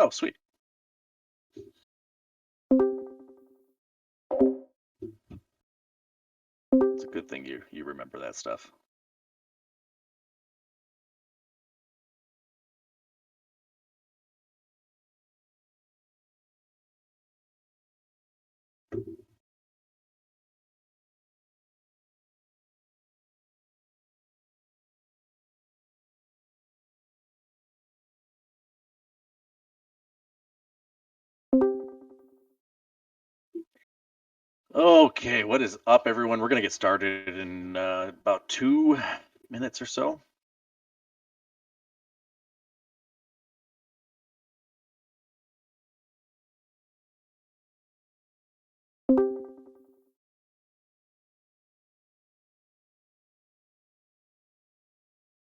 Oh, sweet. It's a good thing you remember that stuff. Okay, what is up, everyone? We're gonna get started in about 2 minutes or so.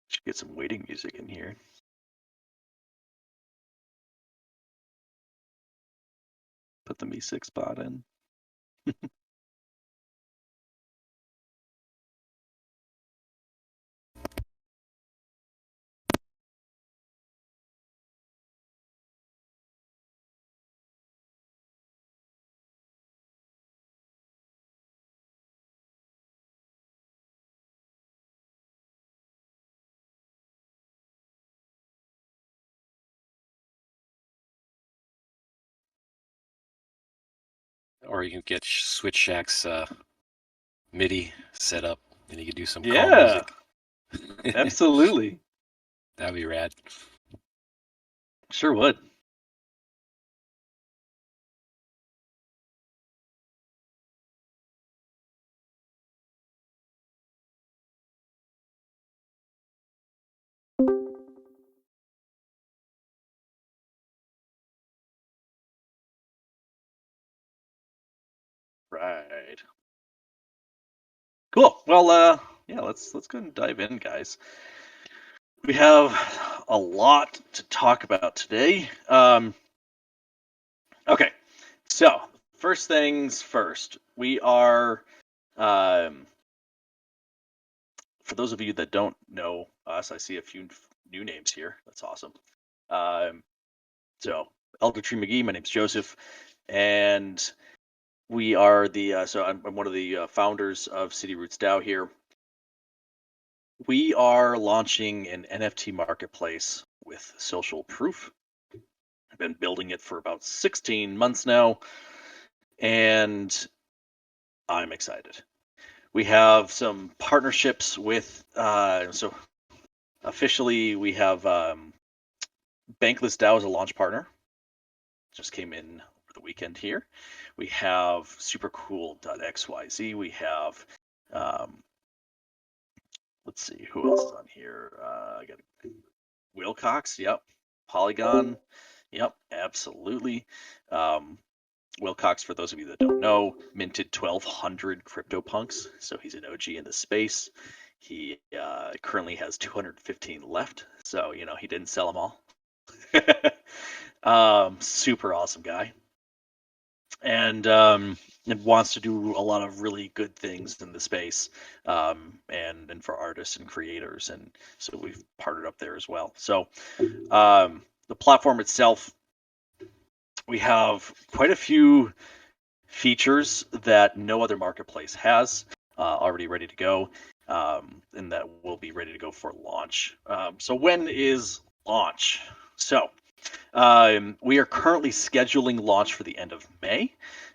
Should get some waiting music in here. Put the music spot in. Or you can get Switch Shack's MIDI set up, and you can do some calm Yeah, music. absolutely. That'd be rad. Sure would. Right. Cool. Well, yeah, let's go and dive in, guys. We have a lot to talk about today. Okay, so first things first, we are um, for those of you that don't know us, I see a few new names here. That's awesome. Um, so, Elder Tree McGee, my name's Joseph, and we are I'm one of the founders of City Roots DAO here. We are launching an NFT marketplace with social proof. I've been building it for about 16 months now, and I'm excited. We have some partnerships with, so officially we have Bankless DAO as a launch partner. Just came in over the weekend here. We have supercool.xyz. We have, um, let's see, who else is on here? I got Wilcox. Yep. Polygon. Yep. Absolutely. Um, Wilcox, for those of you that don't know, minted 1,200 CryptoPunks, so he's an OG in the space. He currently has 215 left, so he didn't sell them all. Super awesome guy, and wants to do a lot of really good things in the space, and for artists and creators, and so we've partnered up there as well. So the platform itself, we have quite a few features that no other marketplace has already ready to go, and that will be ready to go for launch. So when is launch? So we are currently scheduling launch for the end of May.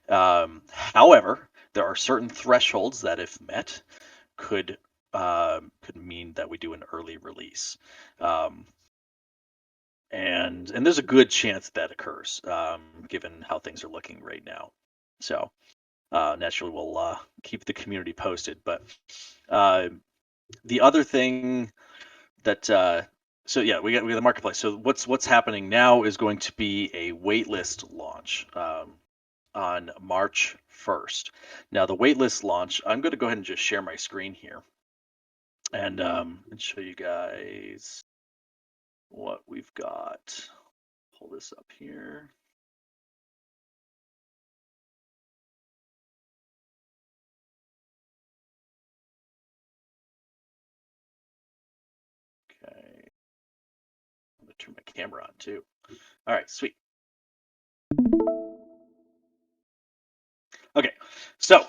However, there are certain thresholds that, if met, could mean that we do an early release. Um, and there's a good chance that occurs, given how things are looking right now. So naturally, we'll keep the community posted. But uh, the other thing that so yeah, we got the marketplace. So what's happening now is going to be a waitlist launch on March 1st. Now the waitlist launch, I'm going to go ahead and just share my screen here and show you guys what we've got. Pull this up here. Okay. I'm going Turn my camera on too. All right, sweet. Okay, so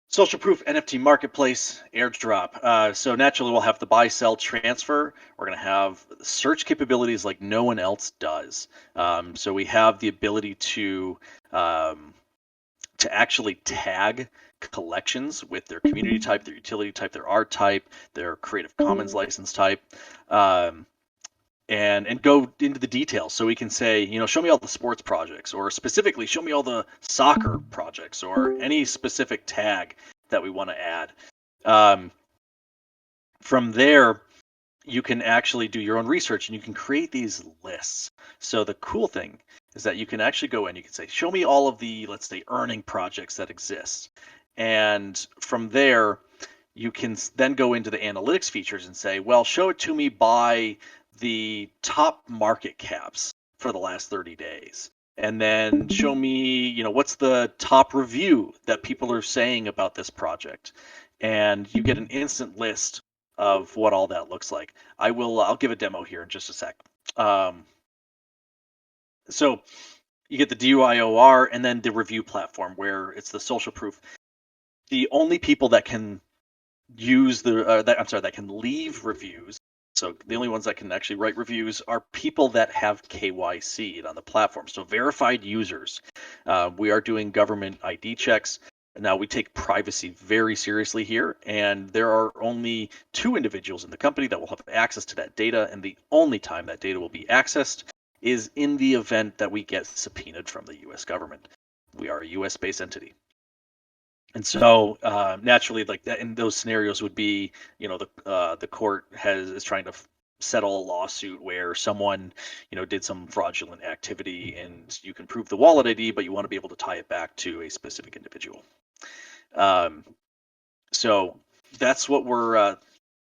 social proof NFT marketplace airdrop. So naturally, we'll have the buy, sell, transfer. We're going to have search capabilities like no one else does. So we have the ability um, to actually tag collections with their community type, their utility type, their art type, their Creative Commons license type. Um, and go into the details, so we can say, show me all the sports projects, or specifically show me all the soccer projects, or any specific tag that we want to add. um, from there, you can actually do your own research and you can create these lists. So the cool thing is that you can actually go in, you can say, show me all of the, let's say, earning projects that exist. And from there, you can then go into the analytics features and say, well, show it to me by the top market caps for the last 30 days. And then show me, what's the top review that people are saying about this project. And you get an instant list of what all that looks like. I'll give a demo here in just a sec. So you get the DUIOR and then the review platform, where it's the social proof. The only people that can that can leave reviews. So the only ones that can actually write reviews are people that have KYC'd on the platform. So verified users. We are doing government ID checks. Now, we take privacy very seriously here, and there are only 2 individuals in the company that will have access to that data, and the only time that data will be accessed is in the event that we get subpoenaed from the U.S. government. We are a U.S.-based entity. And so naturally, like that, in those scenarios would be, the court is trying to settle a lawsuit where someone, did some fraudulent activity, and you can prove the wallet ID, but you want to be able to tie it back to a specific individual. So that's what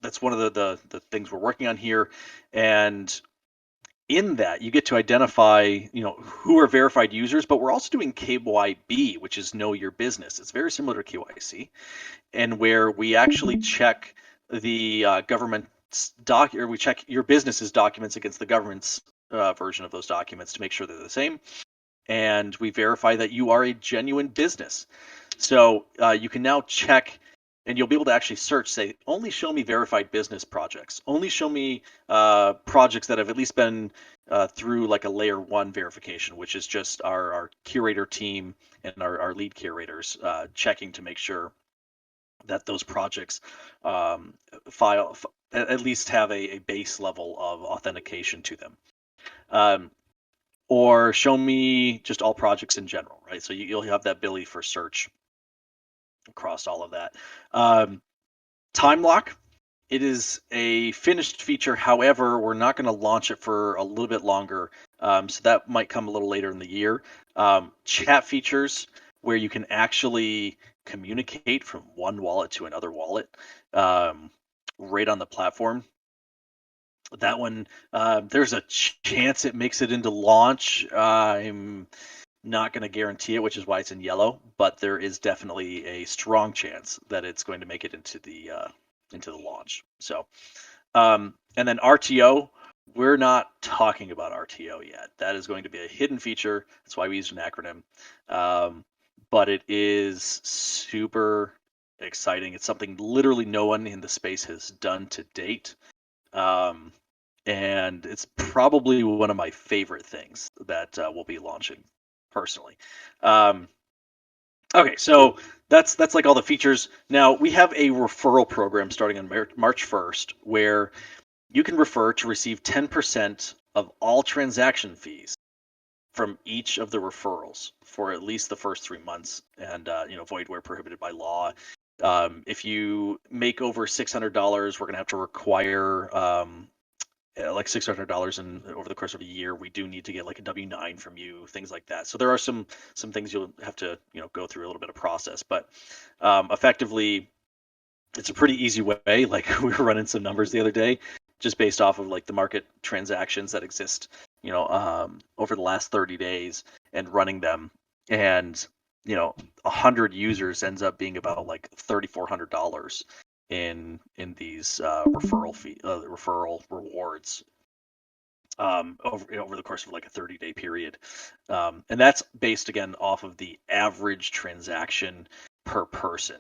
that's one of the things we're working on here. And in that, you get to identify, who are verified users, but we're also doing KYB, which is know your business. It's very similar to KYC, and where we actually check the government's or we check your business's documents against the government's version of those documents to make sure they're the same, and we verify that you are a genuine business. So you can now check, and you'll be able to actually search, say, only show me verified business projects. Only show me projects that have at least been through like a layer 1 verification, which is just our curator team and our lead curators checking to make sure that those projects at least have a base level of authentication to them. Or show me just all projects in general, right? So you'll have that ability for search across all of that. Time lock. It is a finished feature. However, we're not going to launch it for a little bit longer. So that might come a little later in the year. Chat features, where you can actually communicate from one wallet to another wallet right on the platform. That one, there's a chance it makes it into launch. I'm not going to guarantee it, which is why it's in yellow, but there is definitely a strong chance that it's going to make it into the launch. So, and then RTO, we're not talking about RTO yet. That is going to be a hidden feature. That's why we use an acronym. But it is super exciting. It's something literally no one in the space has done to date. And it's probably one of my favorite things that we'll be launching personally. Okay, so that's like all the features. Now, we have a referral program starting on March 1st, where you can refer to receive 10% of all transaction fees from each of the referrals for at least the first 3 months, and void where prohibited by law. If you make over $600, we're going to have to require like $600 over the course of a year. We do need to get like a W-9 from you, things like that. So there are some things you'll have to go through a little bit of process, but effectively, it's a pretty easy way. Like, we were running some numbers the other day, just based off of like the market transactions that exist, over the last 30 days, and running them, and 100 users ends up being about like $3,400 in these referral rewards. over the course of like a 30-day period, and that's based again off of the average transaction per person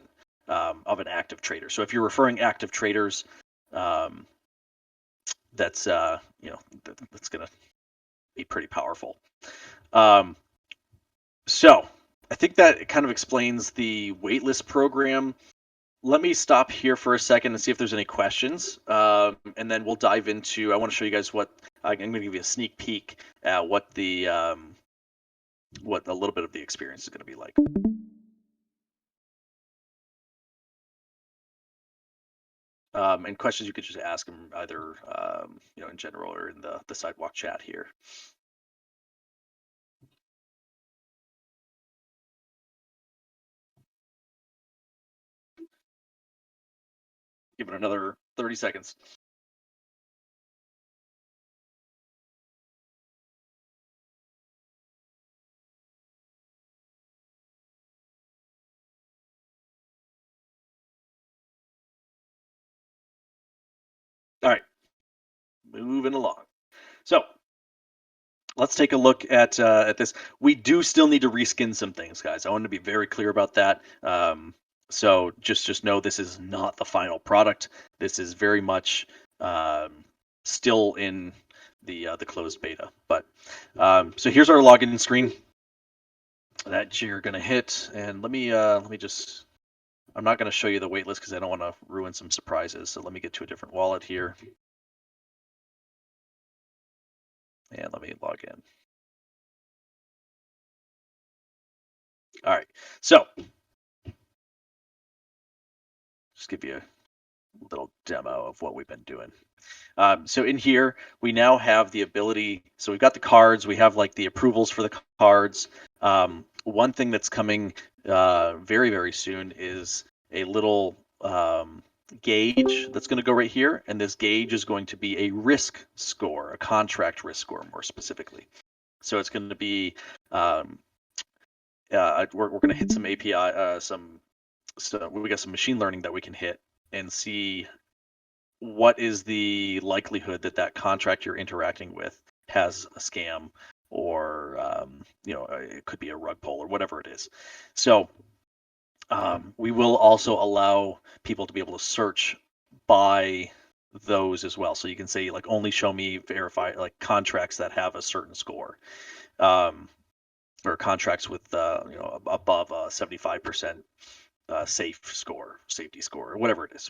of an active trader. So if you're referring active traders, um, that's that's going to be pretty powerful. Um, so I think that kind of explains the waitlist program. Let me stop here for a second and see if there's any questions, and then we'll dive into. I want to show you guys what I'm going to give you a sneak peek at what a little bit of the experience is going to be like. And questions you could just ask them either in general or in the sidewalk chat here. Give it another 30 seconds. All right, moving along. So let's take a look at this. We do still need to reskin some things, guys. I want to be very clear about that. So just know this is not the final product. This is very much still in the closed beta. But so here's our login screen that you're gonna hit, and let me just. I'm not going to show you the waitlist because I don't want to ruin some surprises. So let me get to a different wallet here, and let me log in. All right, so just give you a little demo of what we've been doing. So in here, we now have the ability. So we've got the cards. We have like the approvals for the cards. One thing that's coming very, very soon is a little gauge that's going to go right here. And this gauge is going to be a risk score, a contract risk score more specifically. So it's going to be, we're going to hit some API, so we got some machine learning that we can hit and see what is the likelihood that that contract you're interacting with has a scam or it could be a rug pull or whatever it is. So we will also allow people to be able to search by those as well. So you can say like only show me verify like contracts that have a certain score, or contracts with above a 75% safety score, or whatever it is.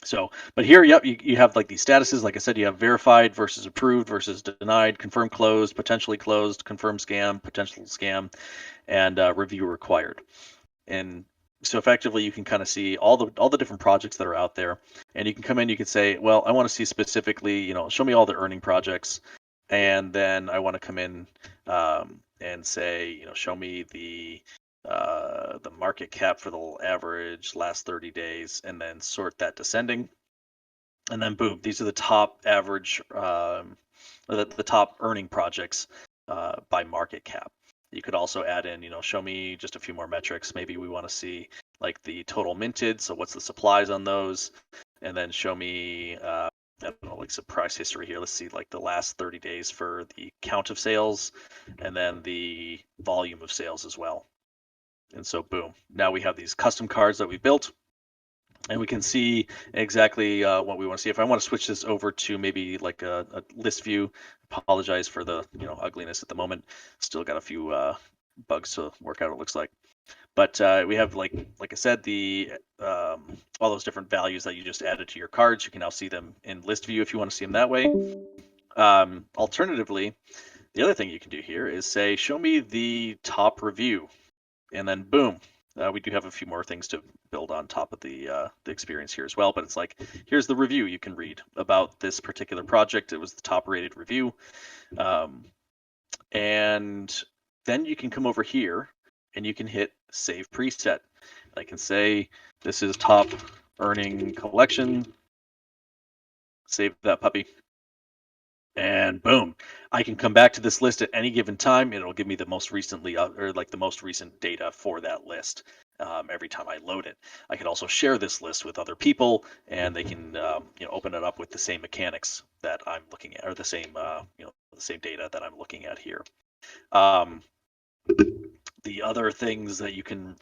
So, but here, yep, you have like these statuses. Like I said, you have verified versus approved versus denied, confirmed closed, potentially closed, confirmed scam, potential scam, and review required. And so effectively, you can kind of see all the different projects that are out there, and you can come in. You can say, well, I want to see specifically, show me all the earning projects, and then I want to come in and say, show me the market cap for the average last 30 days, and then sort that descending. And then boom, these are the top average, the top earning projects by market cap. You could also add in, show me just a few more metrics. Maybe we want to see like the total minted. So what's the supplies on those? And then show me, I don't know, like some price history here. Let's see like the last 30 days for the count of sales and then the volume of sales as well. And so boom, now we have these custom cards that we built, and we can see exactly what we want to see. If I want to switch this over to maybe like a list view, apologize for the ugliness at the moment. Still got a few bugs to work out, it looks like. But we have like I said, the all those different values that you just added to your cards. You can now see them in list view if you want to see them that way. Alternatively, the other thing you can do here is say, show me the top review, and then boom, we do have a few more things to build on top of the experience here as well. But it's like, here's the review you can read about this particular project. It was the top rated review, and then you can come over here and you can hit save preset. I can say this is top earning collection. Save that puppy. And boom, I can come back to this list at any given time. It'll give me the most recently or like the most recent data for that list. every time I load it. I can also share this list with other people, and they can open it up with the same mechanics that I'm looking at, or the same the same data that I'm looking at here. Um, the other things that you can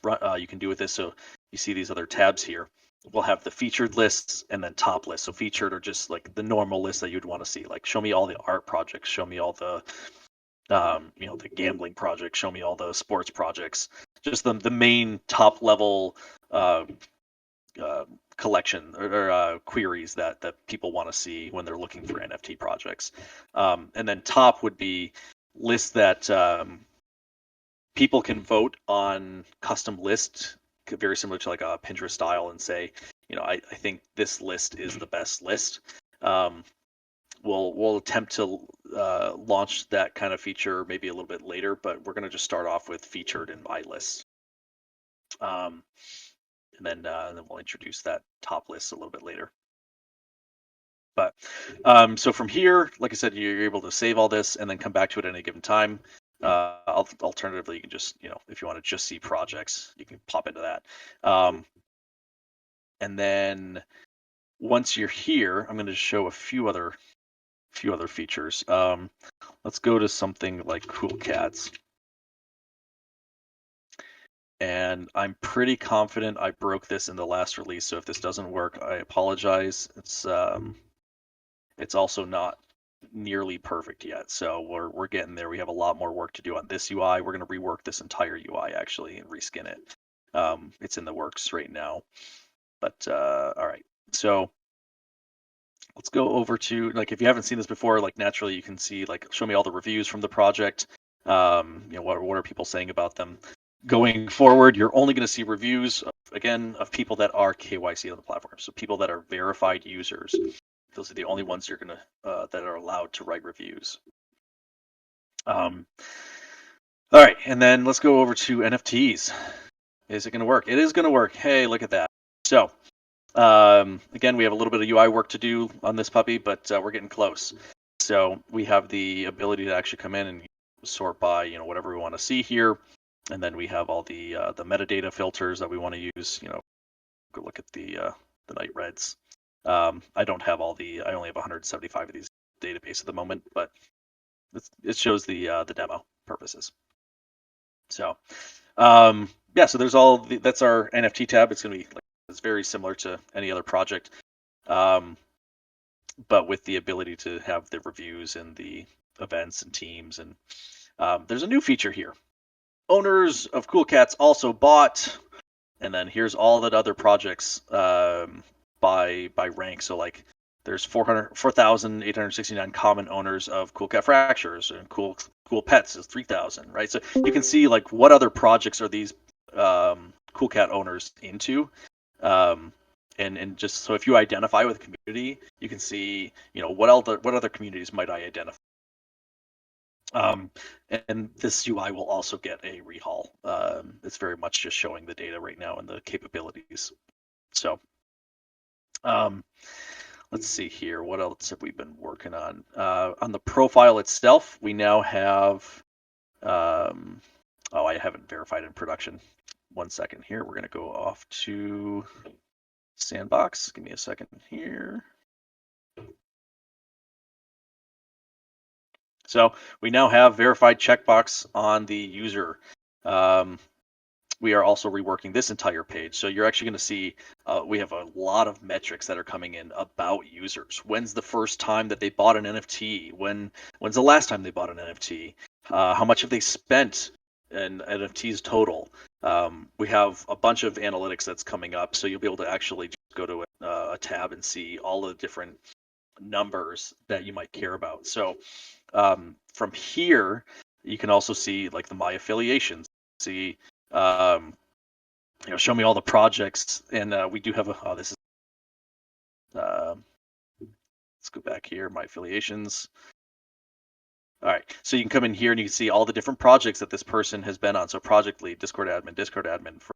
do with this, so you see these other tabs here. We'll have the featured lists and then top lists. So featured are just like the normal lists that you'd want to see, like show me all the art projects, show me all the the gambling projects, show me all the sports projects, just the main top level uh, uh, collection or queries that people want to see when they're looking for NFT projects. And then top would be lists that people can vote on custom list, very similar to like a Pinterest style, and say, I think this list is the best list. Um, we'll attempt to launch that kind of feature maybe a little bit later, but we're going to just start off with featured in my list. And then we'll introduce that top list a little bit later. But so from here, like I said, you're able to save all this and then come back to it at any given time. Alternatively, you can just, if you want to just see projects, you can pop into that. And then once you're here, I'm going to show a few other features. Let's go to something like Cool Cats. And I'm pretty confident I broke this in the last release, so if this doesn't work, I apologize. It's also not nearly perfect yet, so we're getting there. We have a lot more work to do on this UI. We're going to rework this entire UI actually and reskin it. It's in the works right now. But all right, so let's go over to, like, if you haven't seen this before, like naturally you can see, like, show me all the reviews from the project. What are people saying about them? Going forward, you're only going to see reviews of people that are KYC on the platform, so people that are verified users. Those are the only ones you're gonna that are allowed to write reviews. All right, and then let's go over to NFTs. Is it going to work? It is going to work. Hey, look at that. So again, we have a little bit of UI work to do on this puppy, but we're getting close. So we have the ability to actually come in and sort by whatever we want to see here, and then we have all the metadata filters that we want to use. Go look at the night reds. I don't have all the. I only have 175 of these database at the moment, but it shows the demo purposes. So yeah, so there's that's our NFT tab. It's going to be it's very similar to any other project, but with the ability to have the reviews and the events and teams. And there's a new feature here. Owners of Cool Cats also bought, and then here's all that other projects by rank. So like there's 4,869 common owners of Cool Cat Fractures, and Cool Pets is 3,000, right? So you can see like what other projects are these Cool Cat owners into. And just so if you identify with a community, you can see, what other communities might I identify. And this UI will also get a rehaul. It's very much just showing the data right now and the capabilities. So let's see here. What else have we been working on? On the profile itself, we now have, I haven't verified in production. 1 second here. We're going to go off to Sandbox. Give me a second here. So we now have verified checkbox on the user. We are also reworking this entire page. So you're actually going to see we have a lot of metrics that are coming in about users. When's the first time that they bought an NFT? When's the last time they bought an NFT? How much have they spent in NFTs total? We have a bunch of analytics that's coming up, so you'll be able to actually just go to a tab and see all the different numbers that you might care about. So from here, you can also see like the my affiliations. See, show me all the projects, and we do have this is. Let's go back here, my affiliations. All right, so you can come in here and you can see all the different projects that this person has been on. So project lead, Discord admin for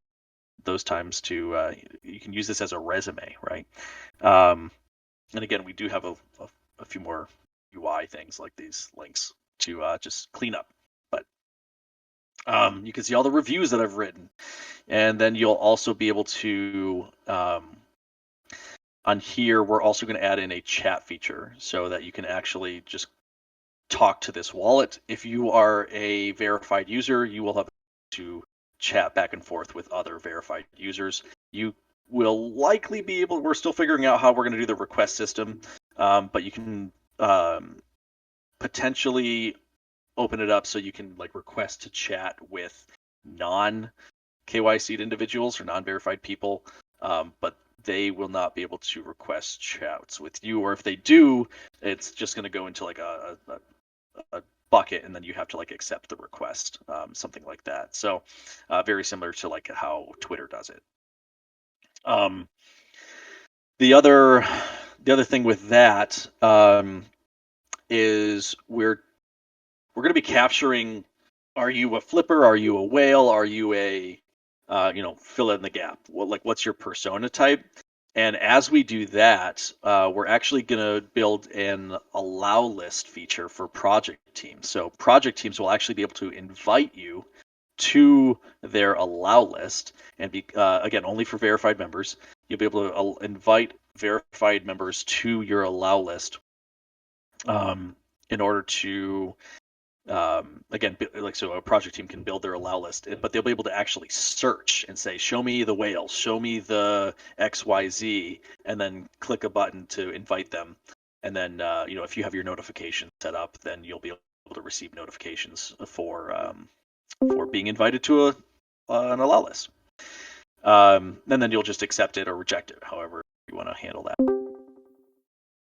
those times to you can use this as a resume, right? And again, we do have a few more UI things like these links to just clean up. But You can see all the reviews that I've written, and then you'll also be able to on here. We're also going to add in a chat feature so that you can actually just talk to this wallet. If you are a verified user, you will have to chat back and forth with other verified users. You will likely be able. We're still figuring out how we're going to do the request system, but you can potentially open it up so you can like request to chat with non KYC'd individuals or non-verified people, but they will not be able to request chats with you, or if they do, it's just going to go into like a bucket, and then you have to like accept the request, something like that. So very similar to like how Twitter does it. Um, the other thing with that is we're going to be capturing, are you a flipper? Are you a whale? Are you a, fill in the gap? What's your persona type? And as we do that, we're actually going to build an allow list feature for project teams. So project teams will actually be able to invite you to their allow list, and again, only for verified members. You'll be able to invite verified members to your allow list in order to again, like, so a project team can build their allow list, but they'll be able to actually search and say, show me the whales, show me the XYZ, and then click a button to invite them. And then, if you have your notification set up, then you'll be able to receive notifications for being invited to an allow list. And then you'll just accept it or reject it, however you want to handle that.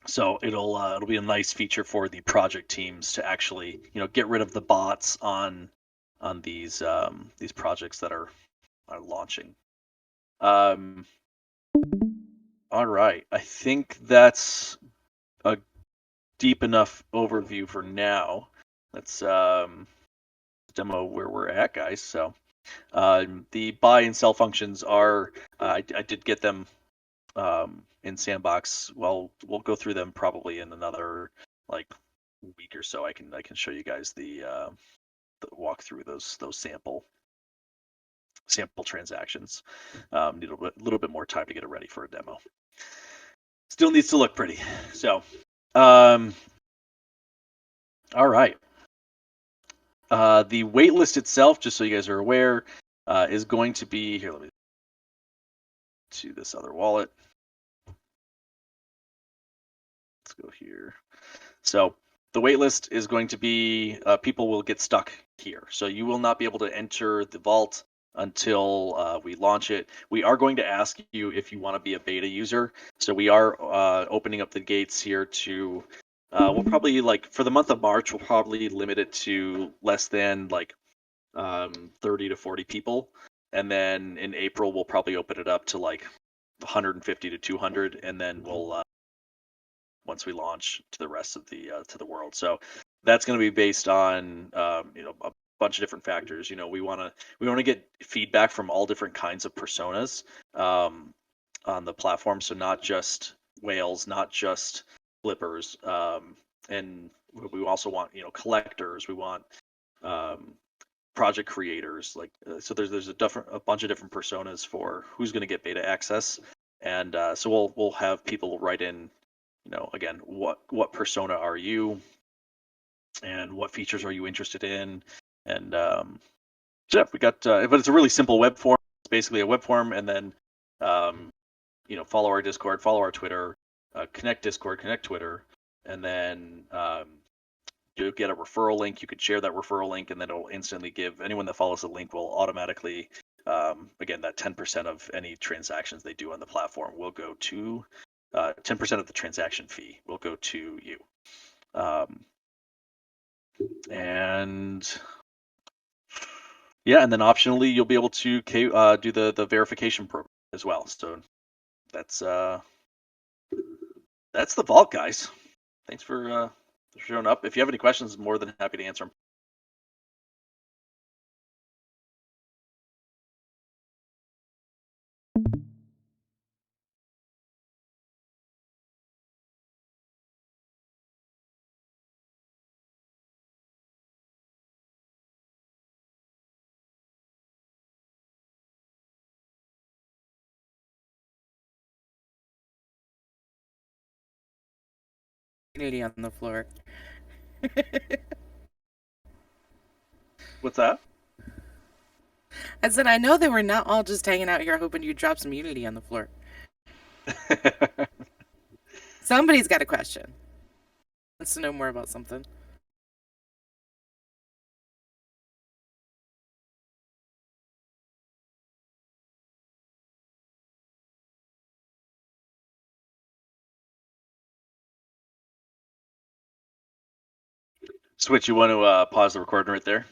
So it'll be a nice feature for the project teams to actually get rid of the bots on these projects that are launching. All right, I think that's a deep enough overview for now. Let's demo where we're at, guys. So the buy and sell functions are I did get them in Sandbox. Well, we'll go through them probably in another like week or so. I can show you guys the walk through those sample transactions. Need a little bit more time to get it ready for a demo. Still needs to look pretty. So, all right. The waitlist itself, just so you guys are aware, is going to be here. Let me to this other wallet. Let's go here. So the waitlist is going to be people will get stuck here. So you will not be able to enter the vault until we launch it. We are going to ask you if you want to be a beta user. So we are opening up the gates here to. We'll probably for the month of March, we'll probably limit it to less than 30 to 40 people, and then in April we'll probably open it up to 150 to 200, and then we'll once we launch to the rest of the world. So that's going to be based on a bunch of different factors. We want to get feedback from all different kinds of personas on the platform. So not just whales, not just flippers, and we also want collectors. We want project creators. So there's a bunch of different personas for who's going to get beta access, and so we'll have people write in again, what persona are you, and what features are you interested in, and yeah, we got, but it's a really simple web form. It's basically a web form, and then follow our Discord, follow our Twitter, connect Discord, connect Twitter, and then you'll get a referral link. You could share that referral link, and then it'll instantly give anyone that follows the link will automatically, again, that 10% of any transactions they do on the platform will go to 10% of the transaction fee will go to you. And yeah, and then optionally you'll be able to do the verification program as well. So that's the vault, guys. Thanks for showing up. If you have any questions, I'm more than happy to answer them. Unity on the floor. What's that? I said, I know they were not all just hanging out here hoping you'd drop some Unity on the floor. Somebody's got a question. Wants to know more about something. Switch, you want to pause the recording right there?